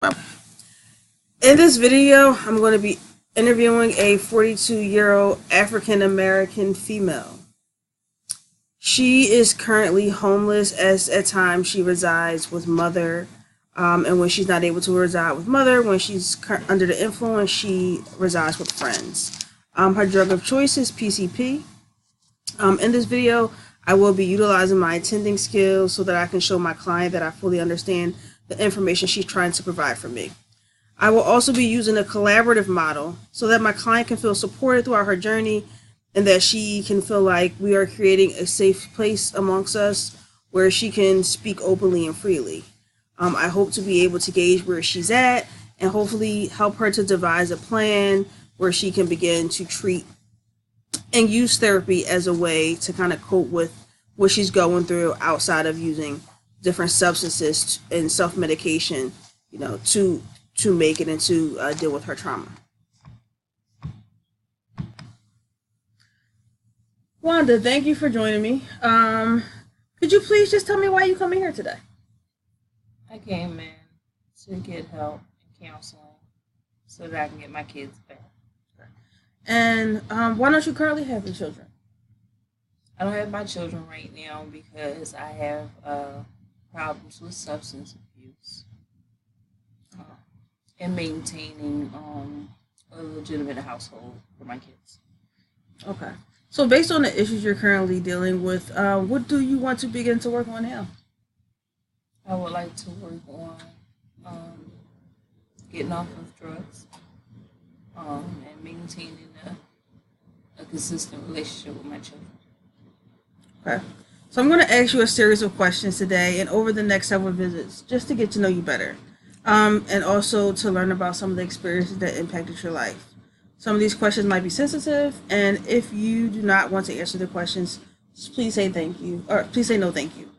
In this video, I'm going to be interviewing a 42-year-old African American female. She is currently homeless, as at times she resides with mother. And when she's not able to reside with mother, when she's under the influence, she resides with friends. Her drug of choice is PCP. In this video, I will be utilizing my attending skills so that I can show my client that I fully understand the information she's trying to provide for me. I will also be using a collaborative model so that my client can feel supported throughout her journey and that she can feel like we are creating a safe place amongst us where she can speak openly and freely. I hope to be able to gauge where she's at and hopefully help her to devise a plan where she can begin to treat and use therapy as a way to kind of cope with what she's going through outside of using different substances and self-medication, to make it and to deal with her trauma. Wanda, thank you for joining me. Could you please just tell me why you coming here today? I came in to get help and counseling so that I can get my kids back. And why don't you currently have your children? I don't have my children right now because I have problems with substance abuse and maintaining a legitimate household for my kids. Okay. So based on the issues you're currently dealing with, what do you want to begin to work on now? I would like to work on getting off of drugs and maintaining a consistent relationship with my children. Okay. So I'm going to ask you a series of questions today and over the next several visits just to get to know you better. And also to learn about some of the experiences that impacted your life. Some of these questions might be sensitive, and if you do not want to answer the questions, please say thank you, or please say no thank you.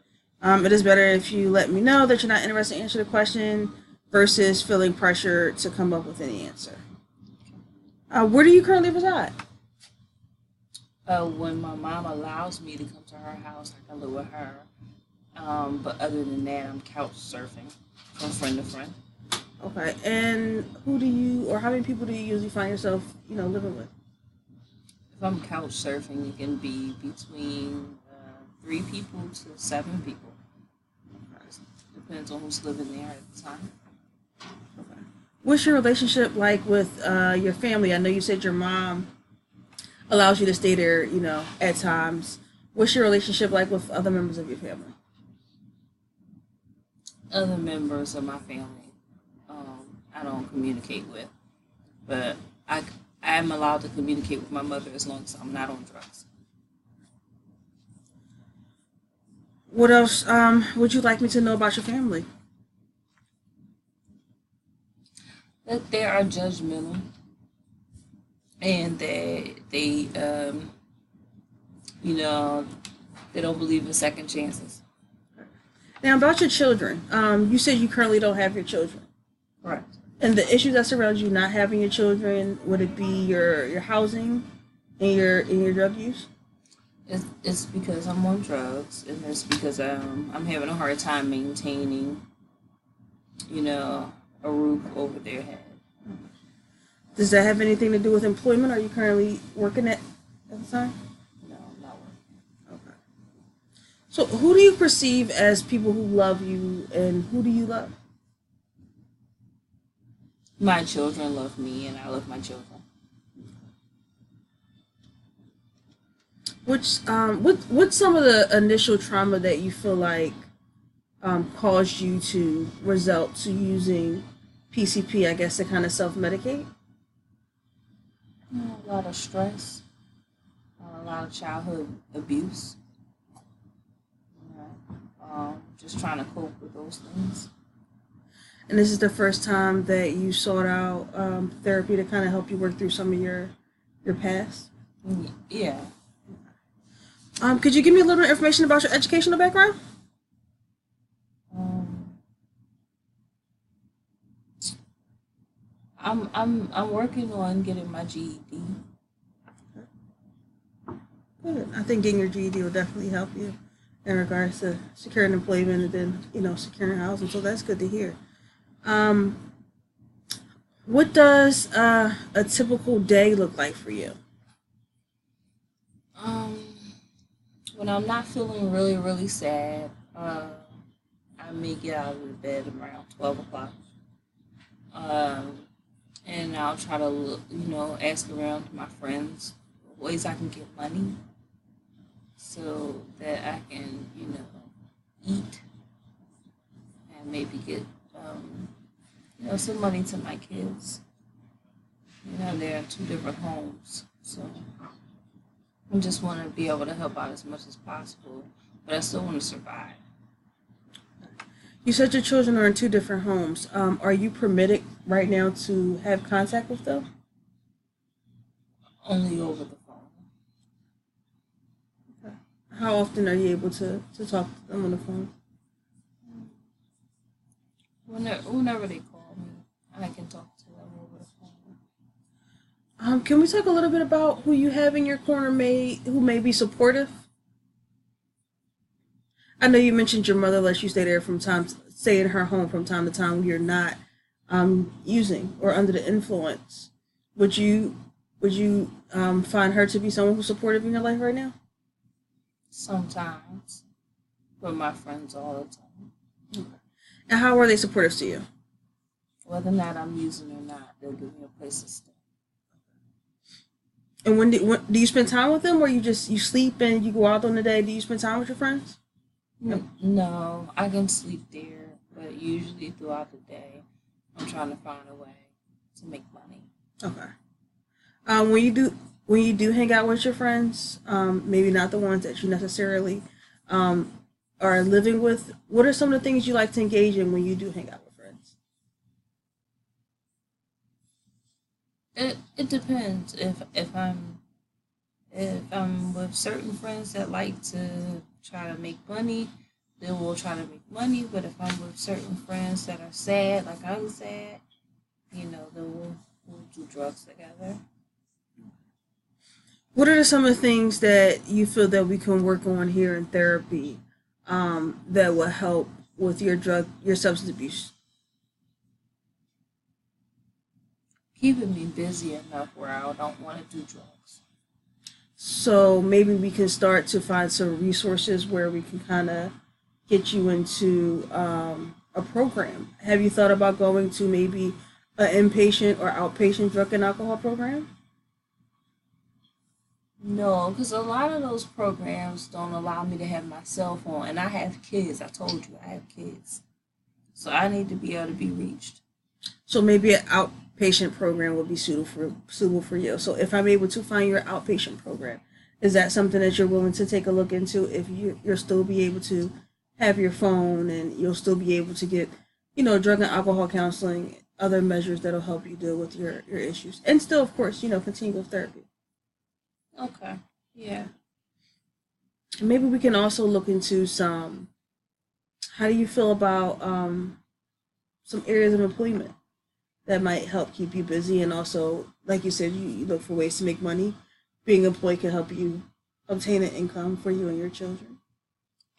It is better if you let me know that you're not interested in answering the question versus feeling pressure to come up with any answer. Where do you currently reside? When my mom allows me to come to her house, I can live with her. But other than that, I'm couch surfing from friend to friend. Okay, and who do you, or how many people do you usually find yourself, living with? If I'm couch surfing, it can be between 3 people to 7 people. Depends on who's living there at the time. Okay. What's your relationship like with your family? I know you said your mom allows you to stay there, at times. What's your relationship like with other members of your family? Other members of my family, I don't communicate with, but I am allowed to communicate with my mother as long as I'm not on drugs. What else would you like me to know about your family? That they are judgmental and they they don't believe in second chances. Now, about your children, you said you currently don't have your children. Correct. And the issues that surround you not having your children, would it be your housing and your drug use? It's because I'm on drugs, and it's because I'm having a hard time maintaining, a roof over their head. Does that have anything to do with employment? Are you currently working at the time? No, I'm not working. Okay. So who do you perceive as people who love you, and who do you love? My children love me, and I love my children. What's some of the initial trauma that you feel like caused you to resort to using PCP, I guess, to kind of self-medicate? A lot of stress, a lot of childhood abuse. Just trying to cope with those things. And this is the first time that you sought out therapy to kind of help you work through some of your past? Yeah. Could you give me a little bit of information about your educational background? I'm working on getting my GED. Good. I think getting your GED will definitely help you in regards to securing employment and then, securing housing. So that's good to hear. What does a typical day look like for you? Um, when I'm not feeling really, really sad, I may get out of the bed around 12 o'clock. Um, and I'll try to look, ask around to my friends ways I can get money so that I can, eat and maybe get, um, some money to my kids. They're in two different homes, so I just want to be able to help out as much as possible, but I still want to survive. You said your children are in two different homes. Are you permitted right now to have contact with them? Only over the phone. How often are you able to talk to them on the phone? Whenever they call me, I can talk to them over the phone. Can we talk a little bit about who you have in your corner who may be supportive? I know you mentioned your mother lets you stay in her home from time to time when you're not using or under the influence. Would you find her to be someone who's supportive in your life right now? Sometimes, with my friends all the time. And how are they supportive to you? Whether or not I'm using or not, they'll give me a place to stay. And when do you spend time with them, or you sleep and you go out on the day? Do you spend time with your friends? No. No, I can sleep there, but usually throughout the day, I'm trying to find a way to make money. Okay. When you do hang out with your friends, maybe not the ones that you necessarily um, are living with. What are some of the things you like to engage in when you do hang out with friends? It depends. If I'm with certain friends that like to try to make money, then we'll try to make money. But if I'm with certain friends that are sad, like I'm sad, then we'll do drugs together. What are some of the things that you feel that we can work on here in therapy that will help with your substance abuse? Keeping me busy enough where I don't want to do drugs. So maybe we can start to find some resources where we can kind of get you into a program. Have you thought about going to maybe an inpatient or outpatient drug and alcohol program? No, because a lot of those programs don't allow me to have my cell phone, and I have kids. I told you I have kids, so I need to be able to be reached. So maybe an outpatient program would be suitable for you. So if I'm able to find your outpatient program, is that something that you're willing to take a look into? If you'll still be able to have your phone and you'll still be able to get, drug and alcohol counseling, other measures that'll help you deal with your issues, and still, of course, continue with therapy. Okay. Yeah. And maybe we can also look into some. How do you feel about some areas of employment that might help keep you busy, and also, like you said, you look for ways to make money. Being employed can help you obtain an income for you and your children.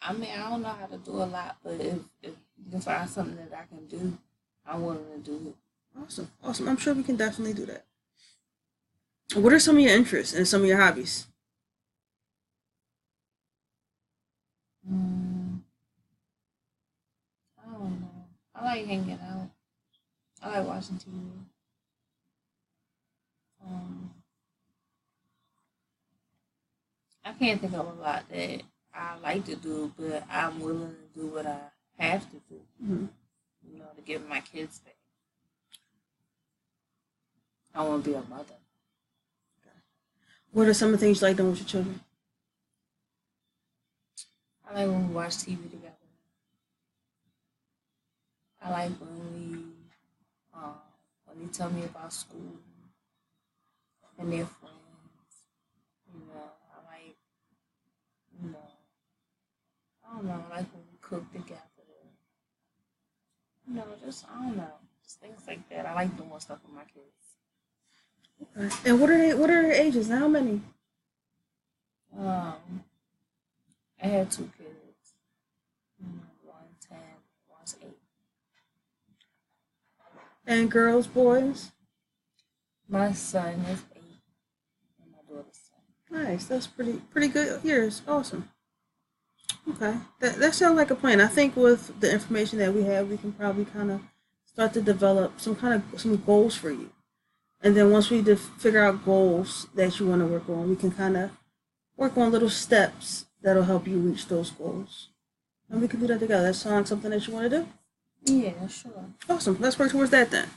I mean, I don't know how to do a lot, but if you can find something that I can do, I'm willing to do it. Awesome, awesome. I'm sure we can definitely do that. What are some of your interests and some of your hobbies? Mm, I don't know. I like hanging out. I like watching TV. Um, I can't think of a lot that I like to do, but I'm willing to do what I have to do, Mhm. to give my kids back. I want to be a mother. What are some of the things you like doing with your children? I like when we watch TV together. I like um, when they tell me about school and their friends. I like, you know, I don't know, I like when we cook together. Just, I don't know, just things like that. I like doing stuff with my kids. And what are their ages? How many? Um, I had two kids. One 10, one's 8. And girls, boys? My son is 8, and my daughter's 10. Nice. That's pretty good years. Awesome. Okay. That sounds like a plan. I think with the information that we have, we can probably kind of start to develop some goals for you. And then once we figure out goals that you want to work on, we can kind of work on little steps that'll help you reach those goals. And we can do that together. That sounds like something that you want to do? Yeah, sure. Awesome. Let's work towards that then.